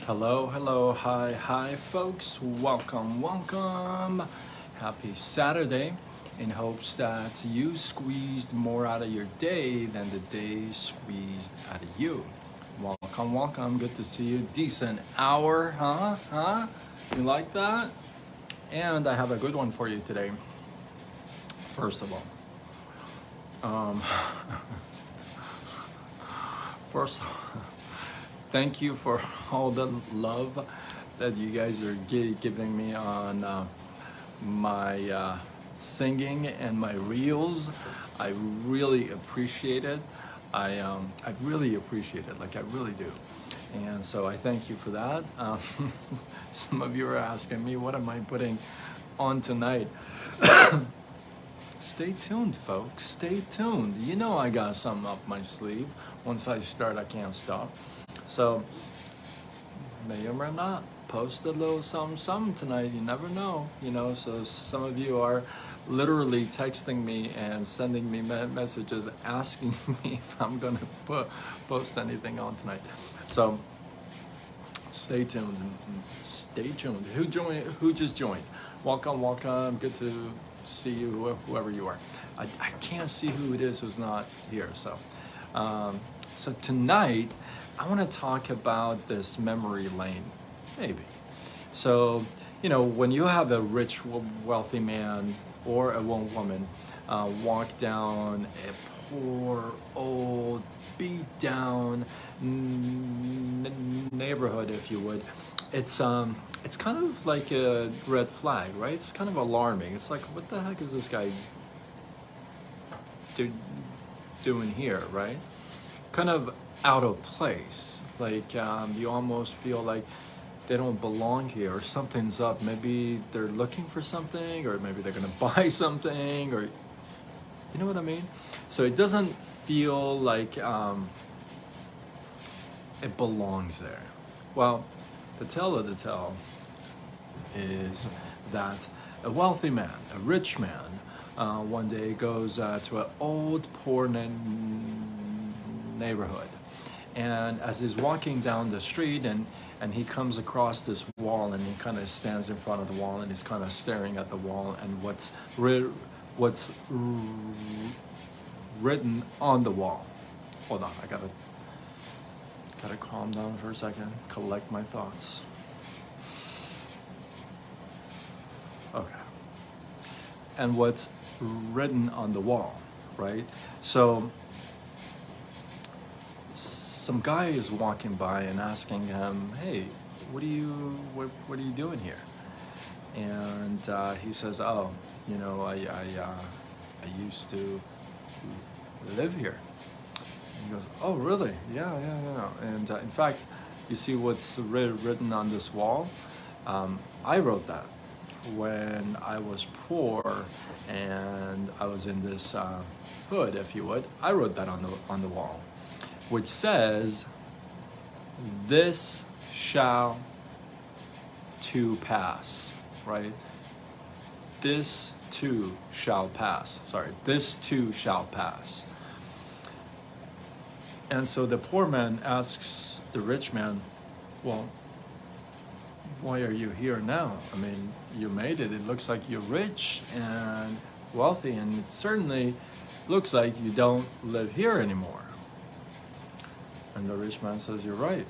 Hello, hello, hi, hi, folks. Welcome, welcome. Happy Saturday. In hopes that you squeezed more out of your day than the day squeezed out of you. Welcome, welcome. Good to see you. Decent hour, huh? Huh? You like that? And I have a good one for you today. First of all, um, first, thank you for all the love that you guys are giving me on my singing and my reels. I really appreciate it. I really appreciate it, like I really do. And so I thank you for that. Some of you are asking me, what am I putting on tonight? Stay tuned, folks. Stay tuned. You know I got something up my sleeve. Once I start, I can't stop. So, may or may not post a little something tonight. You never know, So some of you are literally texting me and sending me messages asking me if I'm gonna post anything on tonight. So stay tuned. Stay tuned. Who just joined? Welcome, welcome. Good to see you, whoever you are. I can't see who it is who's not here. So tonight, I want to talk about this memory lane, maybe. So, when you have a rich, wealthy man or a woman walk down a poor, old, beat down neighborhood, if you would, it's kind of like a red flag, right? It's kind of alarming. It's like, what the heck is this guy doing here, right? Kind of out of place. Like you almost feel like they don't belong here, or something's up. Maybe they're looking for something, or maybe they're gonna buy something, or you know what I mean? So it doesn't feel like it belongs there. Well, the tale of the tale is that a wealthy man, a rich man, one day goes to an old, poor neighborhood. And as he's walking down the street and he comes across this wall, and he kind of stands in front of the wall, and he's kind of staring at the wall, and what's written on the wall. Hold on, I gotta calm down for a second, collect my thoughts. Okay. And what's written on the wall, right? So some guy is walking by and asking him, "Hey, what are you doing here?" And he says, "Oh, I used to live here." And he goes, "Oh, really? Yeah. And in fact, you see what's written on this wall? I wrote that when I was poor and I was in this hood, if you would. I wrote that on the wall, which says, 'This shall to pass,' right? This too shall pass. Sorry, this too shall pass." And so the poor man asks the rich man, "Well, why are you here now? I mean, you made it. It looks like you're rich and wealthy, and it certainly looks like you don't live here anymore." And the rich man says, "You're right.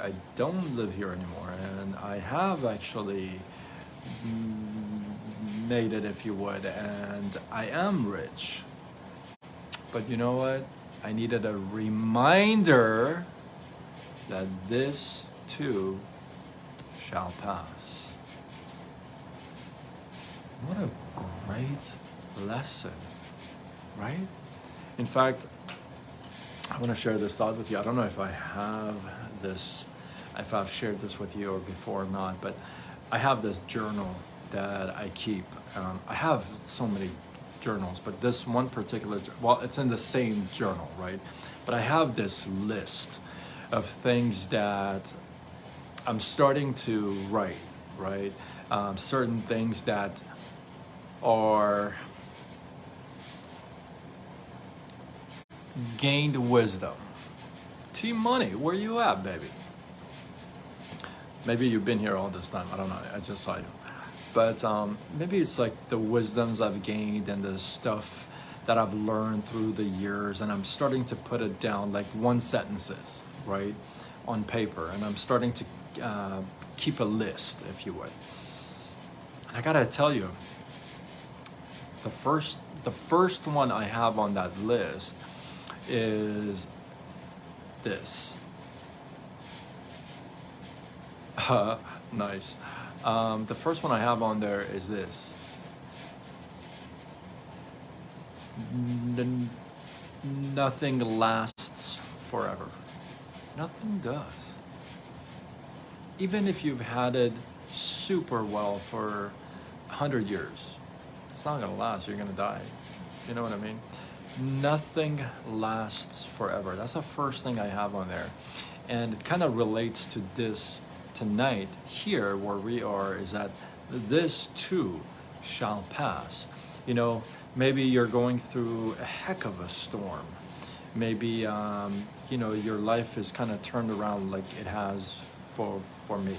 I don't live here anymore, and I have actually made it, if you would, and I am rich. But you know what? I needed a reminder that this too shall pass." What a great lesson, right? In fact, I want to share this thought with you. I don't know if I have this, if I've shared this with you or before or not, but I have this journal that I keep. I have so many journals, but this one particular, well, it's in the same journal, right? But I have this list of things that I'm starting to write, right? Certain things that are gained wisdom. T Money, where you at, baby? Maybe you've been here all this time. I don't know. I just saw you. But maybe it's like the wisdoms I've gained and the stuff that I've learned through the years, and I'm starting to put it down like one sentences, right, on paper, and I'm starting to keep a list, if you would. I gotta tell you, the first one I have on that list is this. Nice. The first one I have on there is this. Nothing lasts forever. Nothing does. Even if you've had it super well for 100 years, it's not gonna last. You're gonna die. You know what I mean? Nothing lasts forever. That's the first thing I have on there. And it kind of relates to this tonight here where we are, is that this too shall pass. You know, maybe you're going through a heck of a storm. Maybe, you know, your life is kind of turned around like it has for me.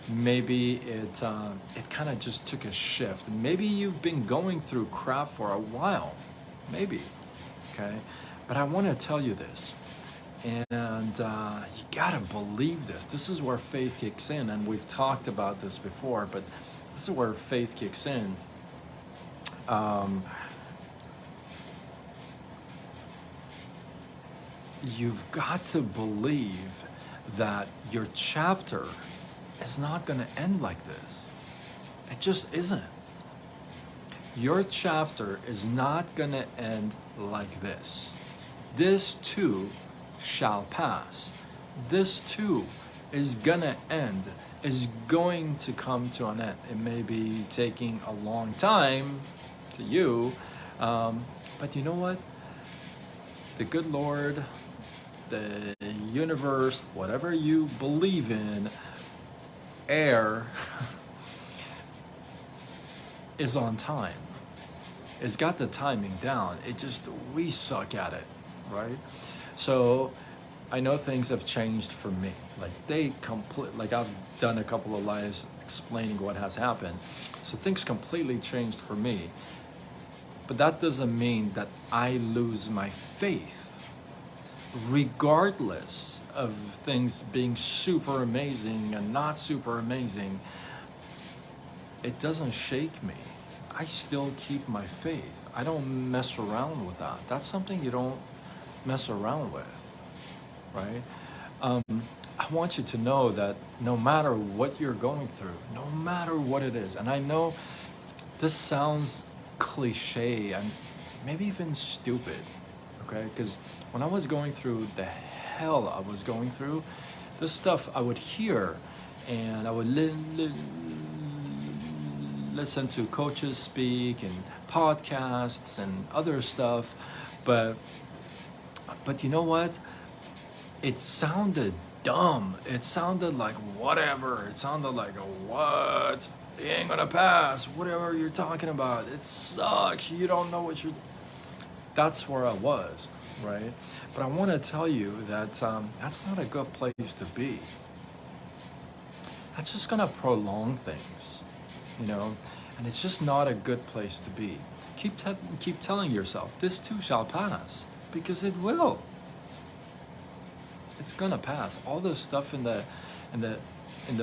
Maybe it kind of just took a shift. Maybe you've been going through crap for a while. Maybe, okay? But I want to tell you this. And you gotta believe this. This is where faith kicks in, and we've talked about this before, but this is where faith kicks in. You've got to believe that your chapter is not gonna end like this. It just isn't. Your chapter is not gonna end like this. This too shall pass. This too is gonna end, is going to come to an end. It may be taking a long time to you, but you know what? The good Lord, the universe, whatever you believe in, air, is on time. It's got the timing down. It just, we suck at it, right? So I know things have changed for me. Like I've done a couple of lives explaining what has happened. So things completely changed for me. But that doesn't mean that I lose my faith. Regardless of things being super amazing and not super amazing, it doesn't shake me. I still keep my faith. I don't mess around with that. That's something you don't mess around with, right? I want you to know that no matter what you're going through, no matter what it is, and I know this sounds cliche and maybe even stupid, okay? Because when I was going through the hell I was going through, this stuff I would hear, and I would listen to coaches speak and podcasts and other stuff, but you know what? It sounded dumb. It sounded like whatever. It sounded like what? It ain't gonna pass. Whatever you're talking about. It sucks. You don't know what you're... That's where I was, right? But I want to tell you that that's not a good place to be. That's just gonna prolong things, you know? And it's just not a good place to be. Keep telling yourself, this too shall pass, because it will. It's gonna pass. All this stuff in the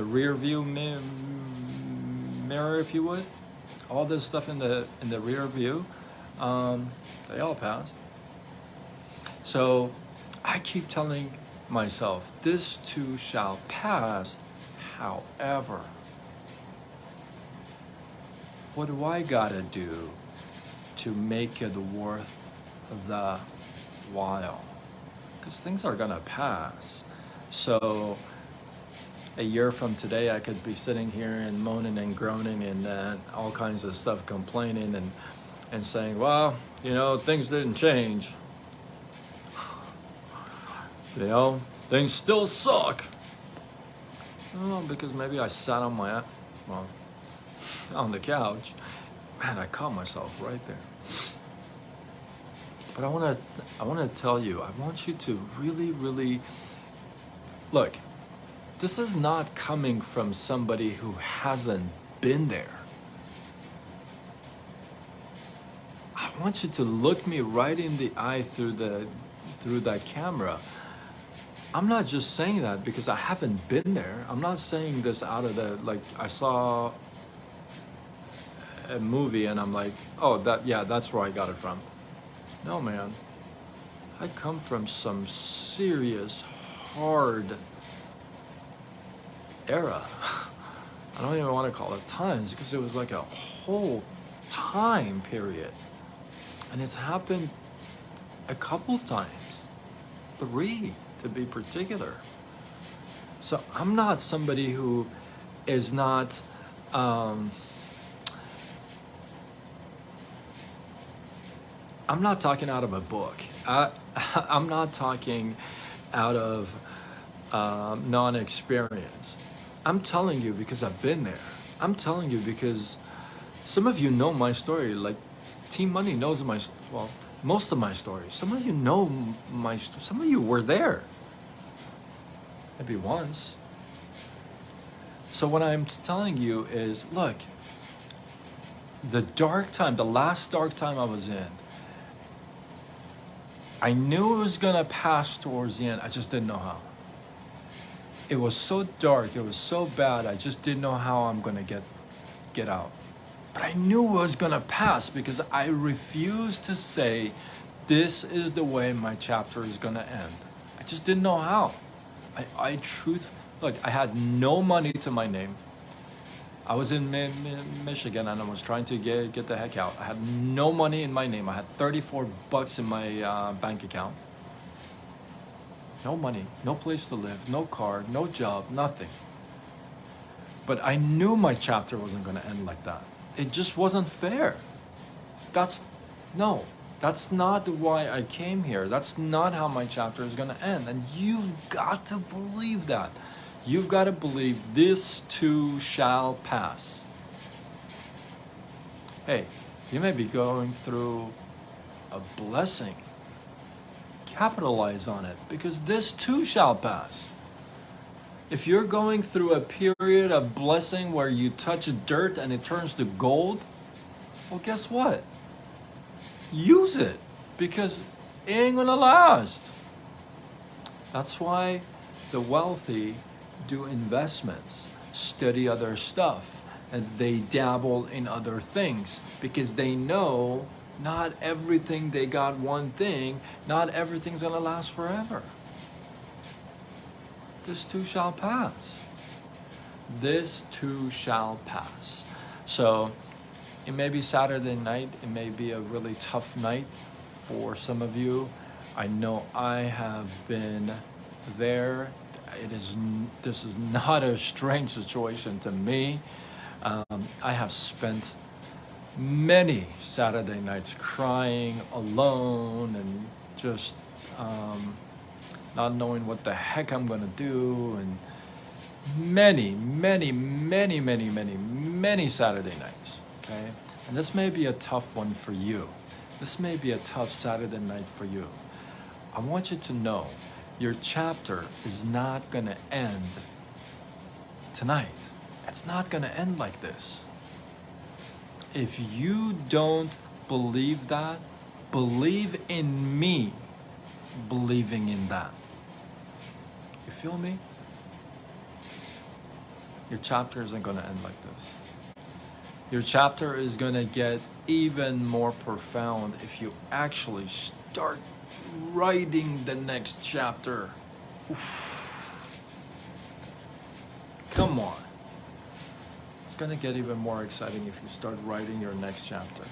rear view mirror, if you would, all this stuff in the rear view, they all passed. So I keep telling myself, this too shall pass. However, what do I gotta do to make it worth the while? Because things are gonna pass. So a year from today, I could be sitting here and moaning and groaning and all kinds of stuff, complaining and saying, well, you know, things didn't change. You know, things still suck. Oh, because maybe I sat on on the couch. Man, I caught myself right there. But I want to tell you, I want you to really, really look. This is not coming from somebody who hasn't been there. I want you to look me right in the eye through that camera. I'm not just saying that because I haven't been there. I'm not saying this out of the, like, I saw a movie and I'm like, oh, that's where I got it from. No, man. I come from some serious, hard era. I don't even want to call it times because it was like a whole time period. And it's happened a couple times, 3 to be particular. So I'm not somebody who is not, I'm not talking out of a book. I'm not talking out of non-experience. I'm telling you because I've been there. I'm telling you because some of you know my story. Like Team Money knows most of my story. Some of you know my story. Some of you were there. Maybe once. So what I'm telling you is, look, the last dark time I was in, I knew it was gonna pass towards the end. I just didn't know how. It was so dark, it was so bad, I just didn't know how I'm gonna get out. But I knew it was gonna pass because I refused to say, this is the way my chapter is gonna end. I just didn't know how. Look, I had no money to my name. I was in Michigan and I was trying to get the heck out. I had no money in my name. I had $34 in my bank account. No money, no place to live, no car, no job, nothing. But I knew my chapter wasn't going to end like that. It just wasn't fair. That's not why I came here. That's not how my chapter is going to end. And you've got to believe that. You've got to believe this too shall pass. Hey, you may be going through a blessing. Capitalize on it because this too shall pass. If you're going through a period of blessing where you touch dirt and it turns to gold, well, guess what? Use it because it ain't gonna last. That's why the wealthy do investments, study other stuff, and they dabble in other things because they know not everything they got one thing, not everything's gonna last forever. This too shall pass. This too shall pass. So it may be Saturday night, it may be a really tough night for some of you. I know I have been there. This is not a strange situation to me. I have spent many Saturday nights crying alone and just not knowing what the heck I'm gonna do, and many Saturday nights, okay? And this may be a tough one for you. This may be a tough Saturday night for you. I want you to know your chapter is not gonna end tonight. It's not gonna end like this. If you don't believe that, believe in me believing in that. You feel me? Your chapter isn't going to end like this. Your chapter is going to get even more profound if you actually start writing the next chapter. Oof. Come on. It's going to get even more exciting if you start writing your next chapter.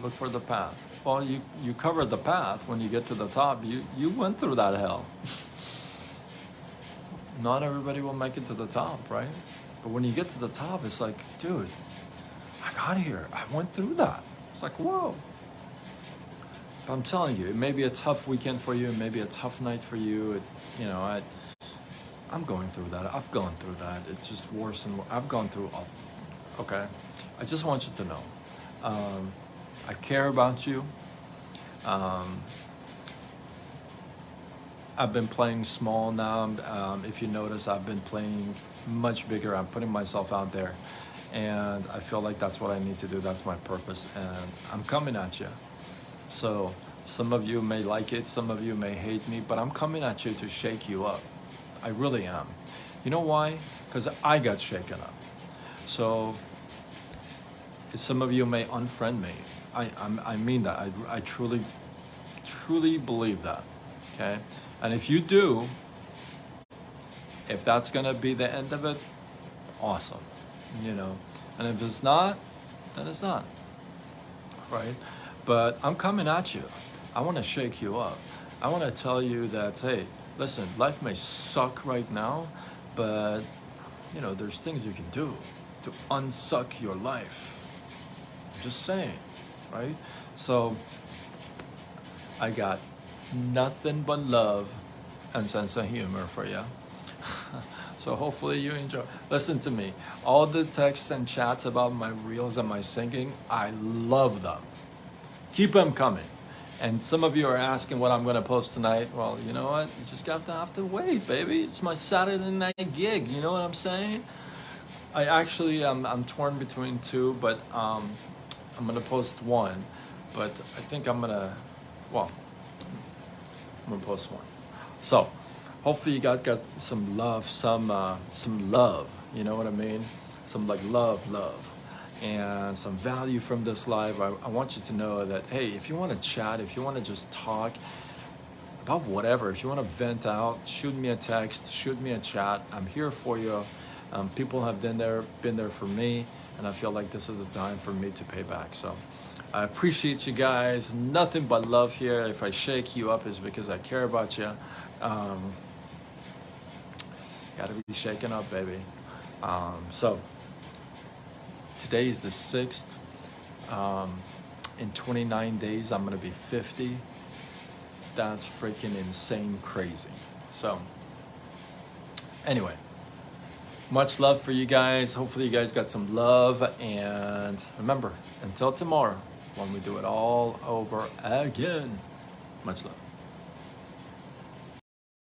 Look for the path. Well, you covered the path. When you get to the top, you went through that hell. Not everybody will make it to the top, right? But when you get to the top, it's like, dude, I got here. I went through that. It's like, whoa. But I'm telling you, it may be a tough weekend for you. It may be a tough night for you. I'm going through that. I've gone through that. It's just worse and worse. I've gone through all. Okay? I just want you to know. I care about you. I've been playing small now. If you notice, I've been playing much bigger. I'm putting myself out there, and I feel like that's what I need to do. That's my purpose, and I'm coming at you. So some of you may like it, some of you may hate me, but I'm coming at you to shake you up. I really am. You know why? Because I got shaken up. So some of you may unfriend me. I mean that. I truly believe that. Okay? And if you do, if that's gonna be the end of it, awesome. You know. And if it's not, then it's not. Right? But I'm coming at you. I want to shake you up. I want to tell you that, hey, listen, life may suck right now, but you know, there's things you can do to unsuck your life. I'm just saying, right? So I got nothing but love and sense of humor for you. So hopefully you enjoy. Listen to me. All the texts and chats about my reels and my singing, I love them. Keep them coming. And some of you are asking what I'm going to post tonight. Well, you know what? You just have to wait, baby. It's my Saturday night gig. You know what I'm saying? I actually, I'm torn between two, but I'm going to post one. But I think I'm going to post one. So hopefully you guys got some love, some love. You know what I mean? Some like love. And some value from this live. I want you to know that, hey, if you want to chat, if you want to just talk about whatever, if you want to vent out, shoot me a text, shoot me a chat. I'm here for you. People have been there for me, and I feel like this is a time for me to pay back. So I appreciate you guys. Nothing but love here. If I shake you up, it's because I care about you. Gotta be shaken up, baby. So today is the 6th. In 29 days, I'm gonna be 50. That's freaking insane crazy. So anyway, much love for you guys. Hopefully you guys got some love. And remember, until tomorrow, when we do it all over again, much love.